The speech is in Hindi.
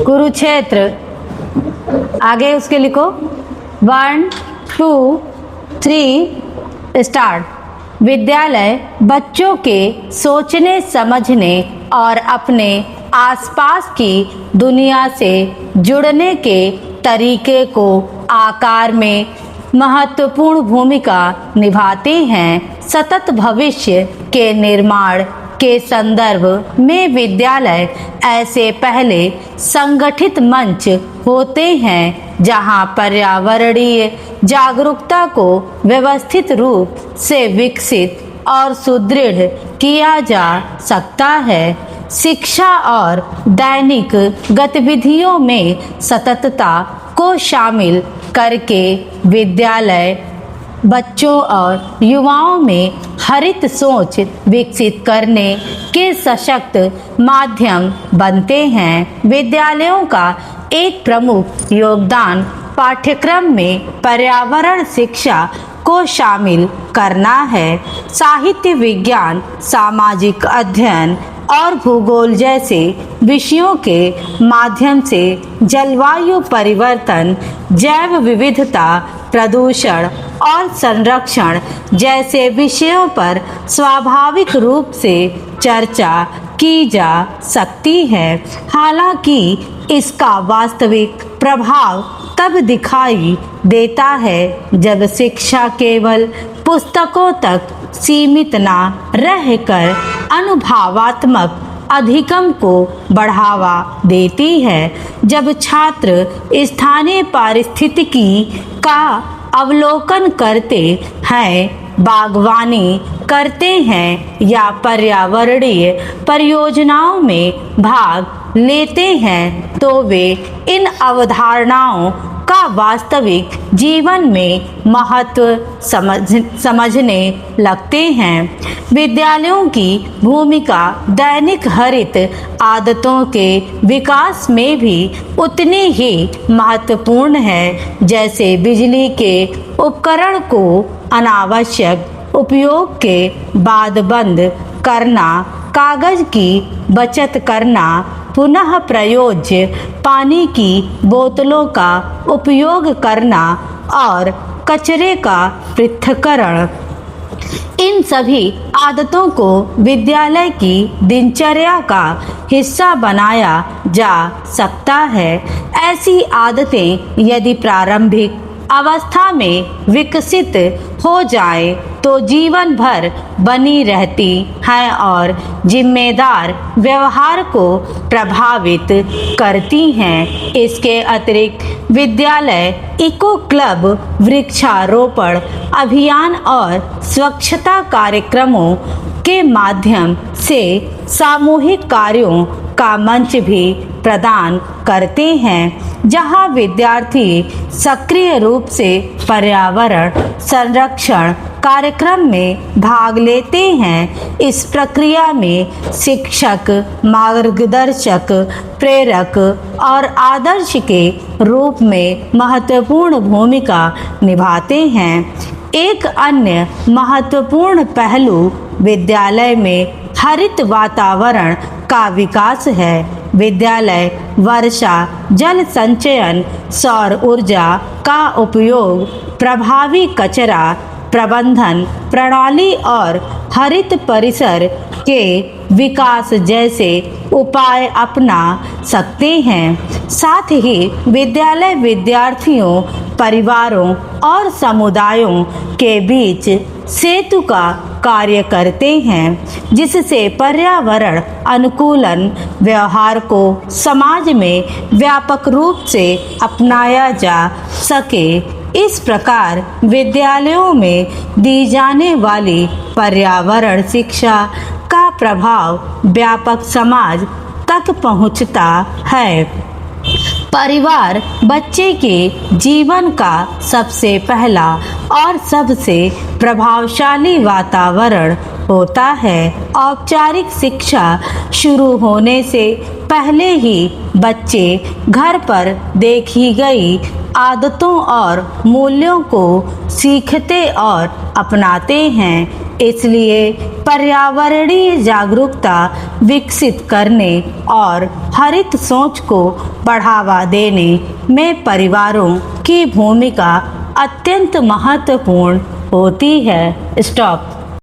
कुरुक्षेत्र। आगे उसके लिखो 1 2 3 स्टार्ट। विद्यालय बच्चों के सोचने समझने और अपने आसपास की दुनिया से जुड़ने के तरीके को आकार में महत्वपूर्ण भूमिका निभाते हैं। सतत भविष्य के निर्माण के संदर्भ में विद्यालय ऐसे पहले संगठित मंच होते हैं जहां पर्यावरणीय जागरूकता को व्यवस्थित रूप से विकसित और सुदृढ़ किया जा सकता है। शिक्षा और दैनिक गतिविधियों में सततता को शामिल करके विद्यालय बच्चों और युवाओं में हरित सोच विकसित करने के सशक्त माध्यम बनते हैं। विद्यालयों का एक प्रमुख योगदान पाठ्यक्रम में पर्यावरण शिक्षा को शामिल करना है। साहित्य, विज्ञान, सामाजिक अध्ययन और भूगोल जैसे विषयों के माध्यम से जलवायु परिवर्तन, जैव विविधता, प्रदूषण और संरक्षण जैसे विषयों पर स्वाभाविक रूप से चर्चा की जा सकती है। हालांकि इसका वास्तविक प्रभाव तब दिखाई देता है जब शिक्षा केवल पुस्तकों तक सीमित न रहकर अनुभवात्मक अधिगम को बढ़ावा देती है। जब छात्र स्थानीय पारिस्थितिकी का अवलोकन करते हैं, बागवानी करते हैं या पर्यावरणीय परियोजनाओं में भाग लेते हैं तो वे इन अवधारणाओं का वास्तविक जीवन में महत्व समझने लगते हैं। विद्यालयों की भूमिका दैनिक हरित आदतों के विकास में भी उतनी ही महत्वपूर्ण है। जैसे बिजली के उपकरण को अनावश्यक उपयोग के बाद बंद करना, कागज की बचत करना, पुनः प्रयोज्य पानी की बोतलों का उपयोग करना और कचरे का पृथक्करण। इन सभी आदतों को विद्यालय की दिनचर्या का हिस्सा बनाया जा सकता है। ऐसी आदतें यदि प्रारंभिक अवस्था में विकसित हो जाए तो जीवन भर बनी रहती हैं और जिम्मेदार व्यवहार को प्रभावित करती हैं। इसके अतिरिक्त विद्यालय इको क्लब, वृक्षारोपण अभियान और स्वच्छता कार्यक्रमों के माध्यम से सामूहिक कार्यों का मंच भी प्रदान करते हैं, जहां विद्यार्थी सक्रिय रूप से पर्यावरण संरक्षण कार्यक्रम में भाग लेते हैं। इस प्रक्रिया में शिक्षक, मार्गदर्शक, प्रेरक और आदर्श के रूप में महत्वपूर्ण भूमिका निभाते हैं। एक अन्य महत्वपूर्ण पहलू विद्यालय में हरित वातावरण का विकास है। विद्यालय वर्षा जल संचयन, सौर ऊर्जा का उपयोग, प्रभावी कचरा प्रबंधन प्रणाली और हरित परिसर के विकास जैसे उपाय अपना सकते हैं। साथ ही विद्यालय विद्यार्थियों, परिवारों और समुदायों के बीच सेतु का कार्य करते हैं, जिससे पर्यावरण अनुकूलन व्यवहार को समाज में व्यापक रूप से अपनाया जा सके। इस प्रकार विद्यालयों में दी जाने वाली पर्यावरण शिक्षा का प्रभाव व्यापक समाज तक पहुंचता है। परिवार बच्चे के जीवन का सबसे पहला और सबसे प्रभावशाली वातावरण होता है। औपचारिक शिक्षा शुरू होने से पहले ही बच्चे घर पर देखी गई आदतों और मूल्यों को सीखते और अपनाते हैं। इसलिए पर्यावरणीय जागरूकता विकसित करने और हरित सोच को बढ़ावा देने में परिवारों की भूमिका अत्यंत महत्वपूर्ण होती है। स्टॉप।